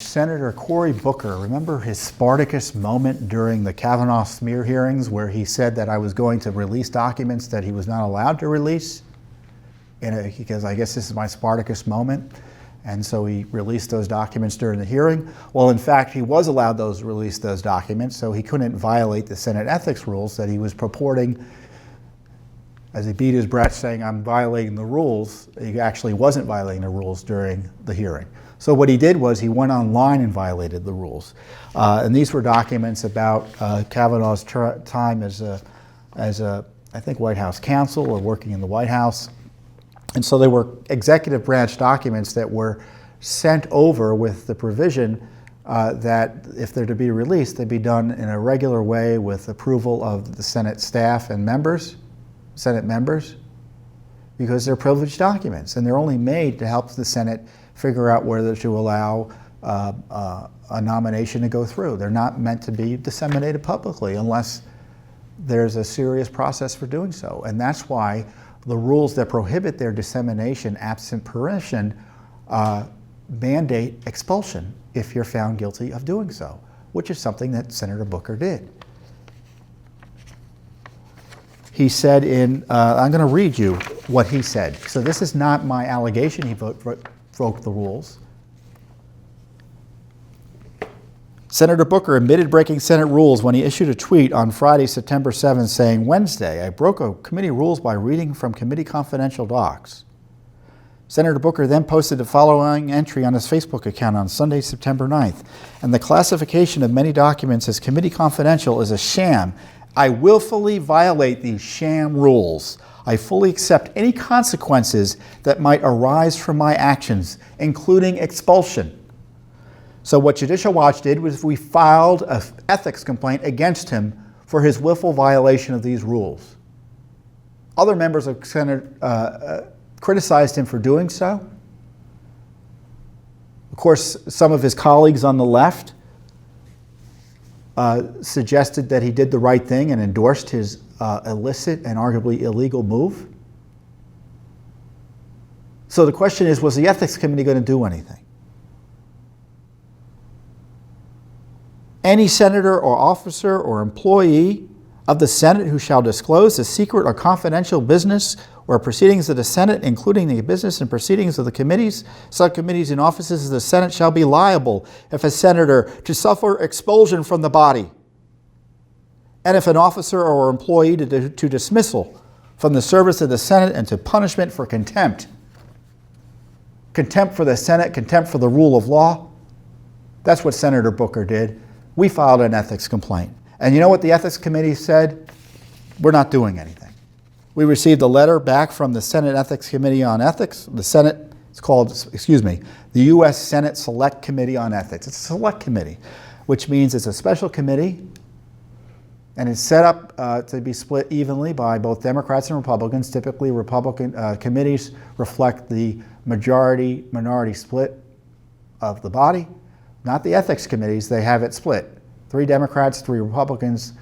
Senator Cory Booker, remember his Spartacus moment during the Kavanaugh smear hearings where he said that I was going to release documents that he was not allowed to release? Because I guess this is my Spartacus moment. And so he released those documents during the hearing. Well, in fact, he was allowed to release those documents, so he couldn't violate the Senate ethics rules that he was purporting, as he beat his breast saying, I'm violating the rules. He actually wasn't violating the rules during the hearing. So what he did was he went online and violated the rules. And these were documents about Kavanaugh's time as a, I think, White House counsel or working in the White House. And so they were executive branch documents that were sent over with the provision that if they're to be released, they'd be done in a regular way with approval of the Senate staff and members, Senate members, because they're privileged documents and they're only made to help the Senate figure out whether to allow a nomination to go through. They're not meant to be disseminated publicly unless there's a serious process for doing so. And that's why the rules that prohibit their dissemination absent permission mandate expulsion if you're found guilty of doing so, which is something that Senator Booker did. He said I'm going to read you what he said. So this is not my allegation he broke the rules. Senator Booker admitted breaking Senate rules when he issued a tweet on Friday, September 7th, saying, Wednesday, I broke a committee rules by reading from committee confidential docs. Senator Booker then posted the following entry on his Facebook account on Sunday, September 9th. And the classification of many documents as committee confidential is a sham. I willfully violate these sham rules. I fully accept any consequences that might arise from my actions, including expulsion. So what Judicial Watch did was we filed an ethics complaint against him for his willful violation of these rules. Other members of the Senate criticized him for doing so. Of course, some of his colleagues on the left suggested that he did the right thing and endorsed his illicit and arguably illegal move. So the question is, was the Ethics Committee going to do anything? Any senator or officer or employee of the Senate who shall disclose the secret or confidential business or proceedings of the Senate, including the business and proceedings of the committees, subcommittees, and offices of the Senate, shall be liable if a senator to suffer expulsion from the body, and if an officer or employee to dismissal from the service of the Senate and to punishment for contempt. Contempt for the Senate, contempt for the rule of law. That's what Senator Booker did. We filed an ethics complaint. And you know what the Ethics Committee said? We're not doing anything. We received a letter back from the Senate Ethics Committee on Ethics. The U.S. Senate Select Committee on Ethics. It's a select committee, which means it's a special committee, and it's set up to be split evenly by both Democrats and Republicans. Typically, Republican committees reflect the majority-minority split of the body. Not the ethics committees, they have it split. 3 Democrats, 3 Republicans.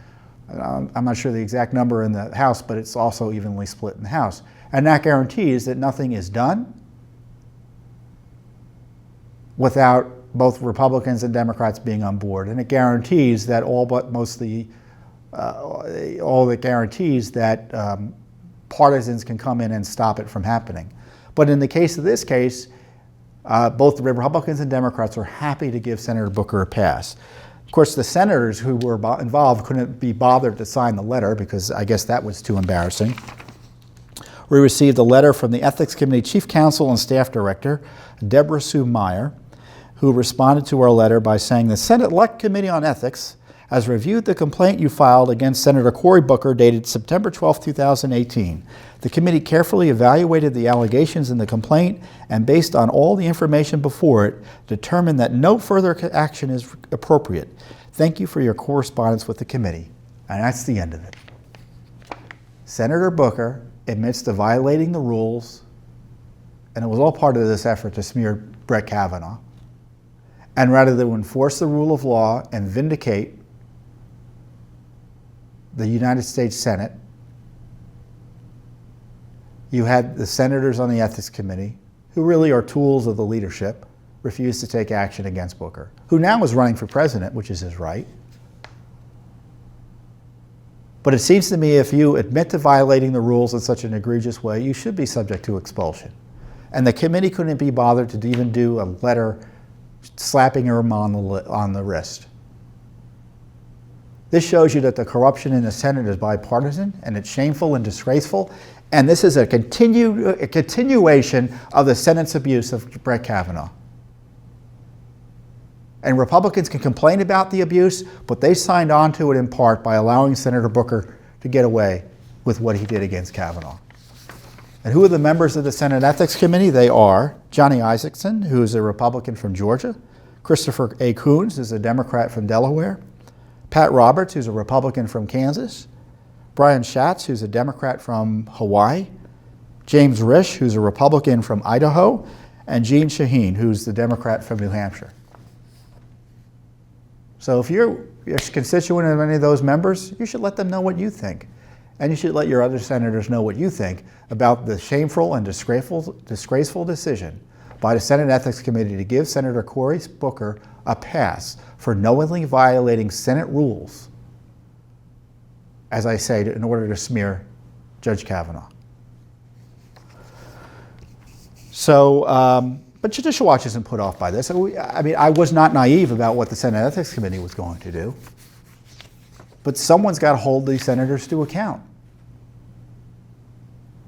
I'm not sure the exact number in the House, but it's also evenly split in the House. And that guarantees that nothing is done without both Republicans and Democrats being on board. And it guarantees that partisans can come in and stop it from happening. But in the case of this case, both the Republicans and Democrats are happy to give Senator Booker a pass. Of course, the senators who were involved couldn't be bothered to sign the letter because I guess that was too embarrassing. We received a letter from the Ethics Committee Chief Counsel and Staff Director, Deborah Sue Meyer, who responded to our letter by saying, the Senate Select Committee on Ethics has reviewed the complaint you filed against Senator Cory Booker dated September 12, 2018. The committee carefully evaluated the allegations in the complaint and based on all the information before it, determined that no further action is appropriate. Thank you for your correspondence with the committee. And that's the end of it. Senator Booker admits to violating the rules, and it was all part of this effort to smear Brett Kavanaugh. And rather than enforce the rule of law and vindicate the United States Senate, you had the senators on the Ethics Committee, who really are tools of the leadership, refused to take action against Booker, who now is running for president, which is his right. But it seems to me if you admit to violating the rules in such an egregious way, you should be subject to expulsion. And the committee couldn't be bothered to even do a letter slapping him on the wrist. This shows you that the corruption in the Senate is bipartisan, and it's shameful and disgraceful. And this is a continuation of the Senate's abuse of Brett Kavanaugh. And Republicans can complain about the abuse, but they signed on to it in part by allowing Senator Booker to get away with what he did against Kavanaugh. And who are the members of the Senate Ethics Committee? They are Johnny Isakson, who is a Republican from Georgia, Christopher A. Coons, who's a Democrat from Delaware, Pat Roberts, who's a Republican from Kansas, Brian Schatz, who's a Democrat from Hawaii, James Risch, who's a Republican from Idaho, and Jeanne Shaheen, who's the Democrat from New Hampshire. So if you're a constituent of any of those members, you should let them know what you think. And you should let your other senators know what you think about the shameful and disgraceful decision by the Senate Ethics Committee to give Senator Cory Booker a pass for knowingly violating Senate rules, as I say, in order to smear Judge Kavanaugh. So, but Judicial Watch isn't put off by this. I mean, I was not naive about what the Senate Ethics Committee was going to do. But someone's got to hold these senators to account.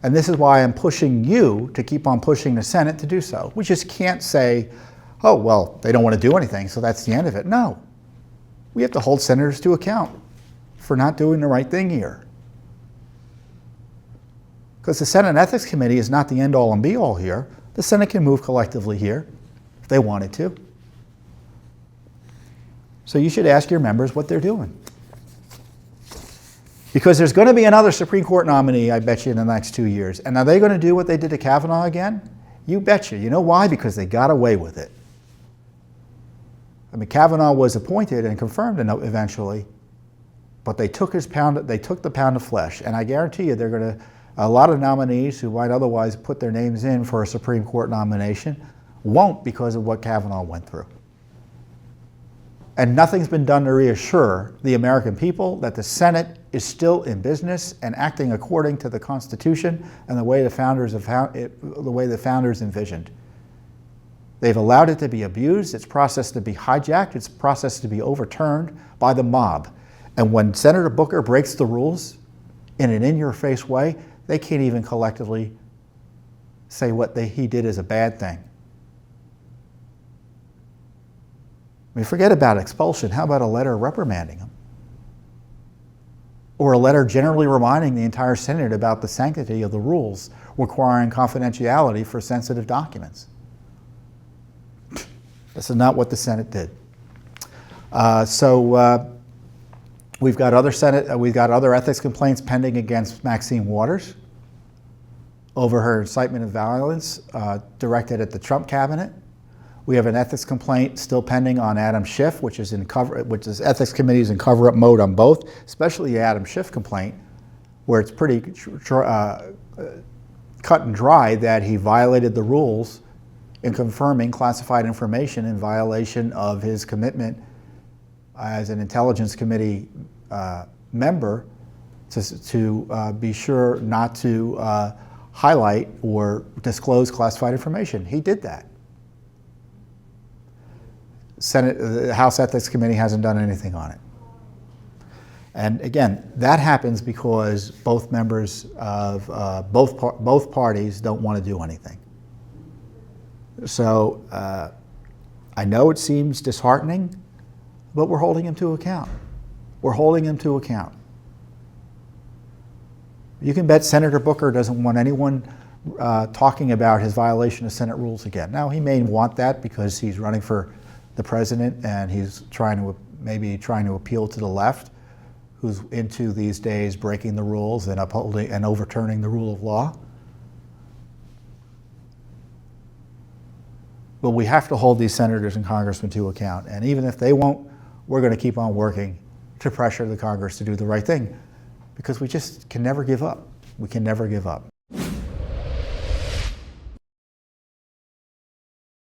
And this is why I'm pushing you to keep on pushing the Senate to do so. We just can't say, oh, well, they don't want to do anything, so that's the end of it. No. We have to hold senators to account for not doing the right thing here. Because the Senate Ethics Committee is not the end-all and be-all here. The Senate can move collectively here if they wanted to. So you should ask your members what they're doing. Because there's going to be another Supreme Court nominee, I bet you, in the next 2 years. And are they going to do what they did to Kavanaugh again? You betcha. You know why? Because they got away with it. I mean, Kavanaugh was appointed and confirmed eventually, but they took the pound of flesh. And I guarantee you they're going to, a lot of nominees who might otherwise put their names in for a Supreme Court nomination won't because of what Kavanaugh went through. And nothing's been done to reassure the American people that the Senate is still in business and acting according to the Constitution and the way the founders envisioned. They've allowed it to be abused, its process to be hijacked, its process to be overturned by the mob. And when Senator Booker breaks the rules in an in-your-face way, they can't even collectively say what he did is a bad thing. I mean, forget about expulsion. How about a letter reprimanding him? Or a letter generally reminding the entire Senate about the sanctity of the rules requiring confidentiality for sensitive documents. This is not what the Senate did. We've got other ethics complaints pending against Maxine Waters over her incitement of violence directed at the Trump cabinet. We have an ethics complaint still pending on Adam Schiff, which is ethics committees in cover-up mode on both, especially the Adam Schiff complaint, where it's pretty cut and dry that he violated the rules in confirming classified information in violation of his commitment as an Intelligence Committee member to be sure not to highlight or disclose classified information. He did that. The House Ethics Committee hasn't done anything on it. And again, that happens because both members of both parties don't want to do anything. So I know it seems disheartening, but we're holding him to account. We're holding him to account. You can bet Senator Booker doesn't want anyone talking about his violation of Senate rules again. Now, he may want that because he's running for the president and he's maybe trying to appeal to the left, who's into these days breaking the rules and upholding and overturning the rule of law. But we have to hold these senators and congressmen to account. And even if they won't, we're going to keep on working to pressure the Congress to do the right thing, because we just can never give up. We can never give up.